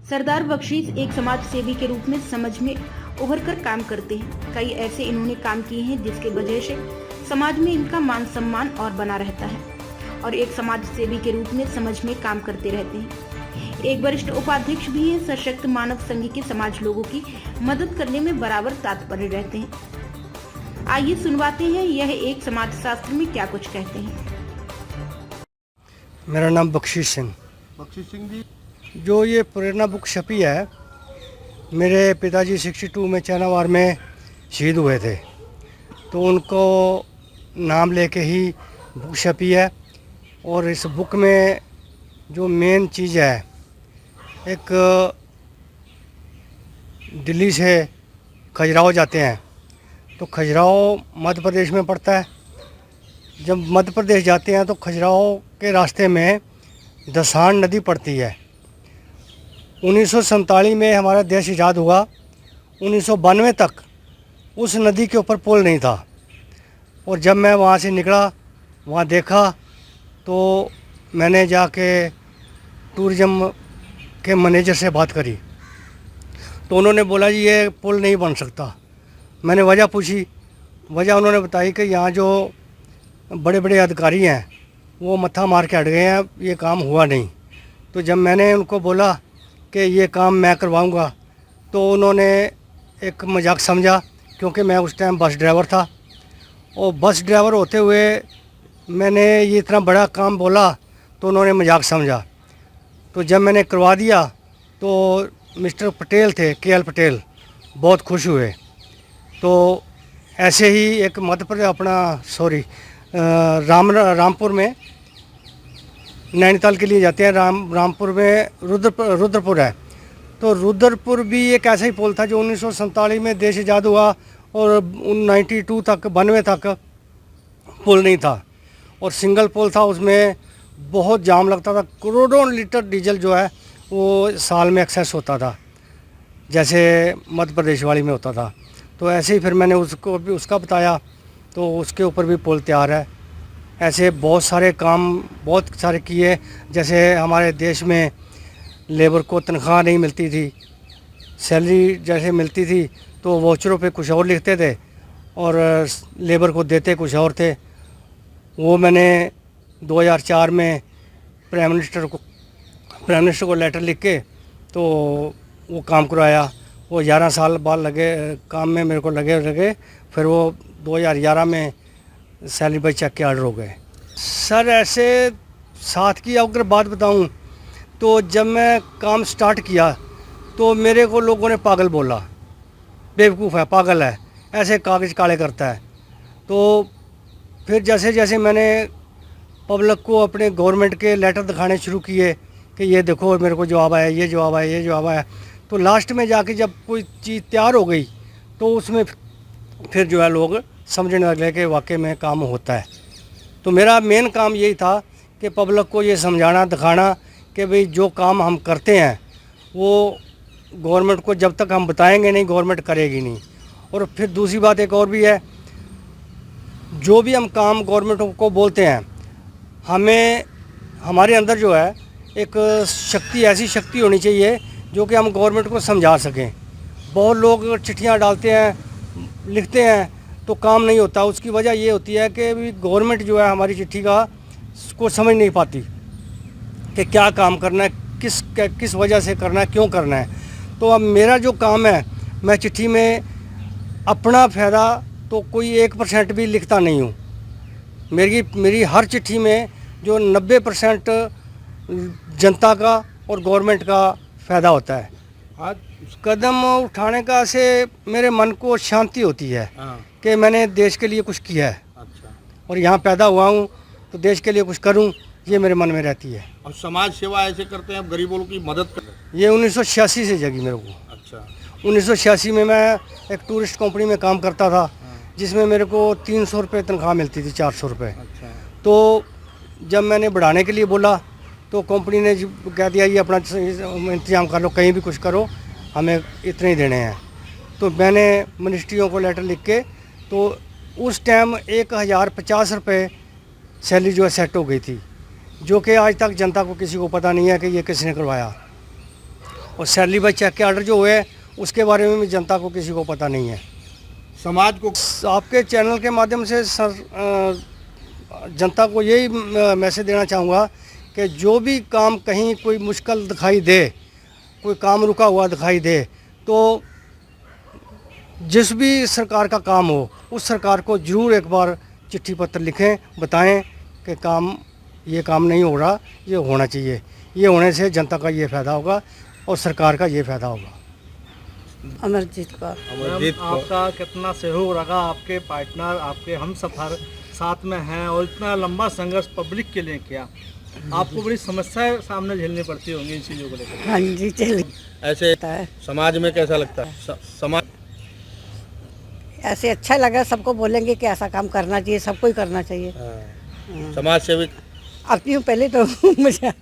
सरदार बख्शीश एक समाज सेवी के रूप में समझ में उभर कर काम करते हैं। कई ऐसे इन्होंने काम किए हैं जिसके वजह से समाज में इनका मान सम्मान और बना रहता है और एक समाज सेवी के रूप में समझ में काम करते रहते हैं। एक वरिष्ठ उपाध्यक्ष भी हैं। सशक्त मानव संघ के समाज लोगों की मदद करने में बराबर तत्पर रहते हैं। आइए सुनवाते हैं यह एक समाज शास्त्र में क्या कुछ कहते हैं। मेरा नाम बख्शीश सिंह जी। जो ये प्रेरणा बुक छपी है, मेरे पिताजी 62 में चाइना वार में शहीद हुए थे, तो उनको नाम लेके ही बुक छपी है। और इस बुक में जो मेन चीज़ है, एक दिल्ली से खजुराहो जाते हैं, तो खजुराहो मध्य प्रदेश में पड़ता है। जब मध्य प्रदेश जाते हैं तो खजुराहो के रास्ते में दसान नदी पड़ती है। 1947 में हमारा देश आज़ाद हुआ। 1992 तक उस नदी के ऊपर पुल नहीं था। और जब मैं वहाँ से निकला, वहाँ देखा, तो मैंने जाके टूरिज़्म के मैनेजर से बात करी, तो उन्होंने बोला जी ये पुल नहीं बन सकता। मैंने वजह पूछी, वजह उन्होंने बताई कि यहाँ जो बड़े बड़े अधिकारी हैं वो मत्था मार के हट गए हैं, ये काम हुआ नहीं। तो जब मैंने उनको बोला कि ये काम मैं करवाऊंगा, तो उन्होंने एक मजाक समझा, क्योंकि मैं उस टाइम बस ड्राइवर था। और बस ड्राइवर होते हुए मैंने ये इतना बड़ा काम बोला, तो उन्होंने मजाक समझा। तो जब मैंने करवा दिया तो मिस्टर पटेल थे, KL पटेल, बहुत खुश हुए। तो ऐसे ही एक मध्य प्रदेश रामपुर में नैनीताल के लिए जाते हैं। रामपुर में रुद्रपुर है, तो रुद्रपुर भी एक ऐसा ही पुल था जो 1947 में देश आज़ाद हुआ और 92 तक 92 तक पुल नहीं था और सिंगल पुल था। उसमें बहुत जाम लगता था, करोड़ों लीटर डीजल जो है वो साल में एक्सेस होता था, जैसे मध्य प्रदेश वाली में होता था। तो ऐसे ही फिर मैंने उसको भी उसका बताया, तो उसके ऊपर भी पुल तैयार है। ऐसे बहुत सारे काम बहुत सारे किए। जैसे हमारे देश में लेबर को तनख्वाह नहीं मिलती थी, सैलरी जैसे मिलती थी तो वाउचरों पे कुछ और लिखते थे और लेबर को देते कुछ और थे। वो मैंने 2004 में प्राइम मिनिस्टर को लेटर लिख के तो वो काम करवाया। वो 11 साल बाद लगे काम में, मेरे को लगे फिर वो 2011 में सैलरी बाई चेक के ऑर्डर हो गए। सर ऐसे साथ की अगर बात बताऊं, तो जब मैं काम स्टार्ट किया तो मेरे को लोगों ने पागल बोला, बेवकूफ़ है, पागल है, ऐसे कागज़ काले करता है। तो फिर जैसे जैसे मैंने पब्लिक को अपने गवर्नमेंट के लेटर दिखाने शुरू किए कि ये देखो मेरे को जवाब आया, ये जवाब आया, ये जवाब आया, तो लास्ट में जाके जब कोई चीज़ तैयार हो गई तो उसमें फिर जो है लोग समझने लगे कि वाकई में काम होता है। तो मेरा मेन काम यही था कि पब्लिक को ये समझाना, दिखाना कि भाई जो काम हम करते हैं वो गवर्नमेंट को जब तक हम बताएंगे नहीं, गवर्नमेंट करेगी नहीं। और फिर दूसरी बात एक और भी है, जो भी हम काम गवर्नमेंट को बोलते हैं, हमें हमारे अंदर जो है एक शक्ति, ऐसी शक्ति होनी चाहिए जो कि हम गवर्नमेंट को समझा सकें। बहुत लोग चिट्ठियाँ डालते हैं, लिखते हैं, तो काम नहीं होता। उसकी वजह ये होती है कि गवर्नमेंट जो है हमारी चिट्ठी को समझ नहीं पाती कि क्या काम करना है, किस वजह से करना है, क्यों करना है। तो अब मेरा जो काम है, मैं चिट्ठी में अपना फ़ायदा तो कोई 1% भी लिखता नहीं हूँ। मेरी हर चिट्ठी में जो 90% जनता का और गवर्नमेंट का फ़ायदा होता है। आज कदम उठाने का से मेरे मन को शांति होती है कि मैंने देश के लिए कुछ किया है। अच्छा। और यहाँ पैदा हुआ हूँ तो देश के लिए कुछ करूँ, ये मेरे मन में रहती है। और समाज सेवा ऐसे करते हैं, गरीबों की मदद करते हैं। ये 1986 से जगी मेरे को। अच्छा। 1986 में मैं एक टूरिस्ट कंपनी में काम करता था, जिसमें मेरे को 300 रुपये तनख्वाह मिलती थी, 400 रुपये। अच्छा। तो जब मैंने बढ़ाने के लिए बोला तो कंपनी ने कह दिया ये अपना इंतजाम कर लो, कहीं भी कुछ करो, हमें इतने ही देने हैं। तो मैंने मिनिस्ट्रियों को लेटर लिख के, तो उस टाइम 1050 रुपये सैलरी जो है सेट हो गई थी, जो कि आज तक जनता को किसी को पता नहीं है कि ये किसने करवाया। और सैलरी बाई चेक के ऑर्डर जो हुए उसके बारे में भी जनता को किसी को पता नहीं है। समाज को आपके चैनल के माध्यम से सर जनता को यही मैसेज देना चाहूँगा कि जो भी काम कहीं कोई मुश्किल दिखाई दे, कोई काम रुका हुआ दिखाई दे, तो जिस भी सरकार का काम हो उस सरकार को ज़रूर एक बार चिट्ठी पत्र लिखें, बताएं कि ये काम नहीं हो रहा, ये होना चाहिए। ये होने से जनता का ये फ़ायदा होगा और सरकार का ये फ़ायदा होगा। अमरजीत कौर। अमरजीत को आपका कितना सहयोग रहा, आपके पार्टनर आपके हम सफ़र साथ में हैं और इतना लंबा संघर्ष पब्लिक के लिए किया, आपको बड़ी समस्याएं सामने झेलनी पड़ती होंगी इन चीज़ों को लेकर। हाँ जी, चलिए ऐसे है। समाज में कैसा लगता है? समाज ऐसे अच्छा लगा, सबको बोलेंगे कि ऐसा काम करना चाहिए, सबको ही करना चाहिए। समाज सेवी आती हूँ पहले तो मजाक।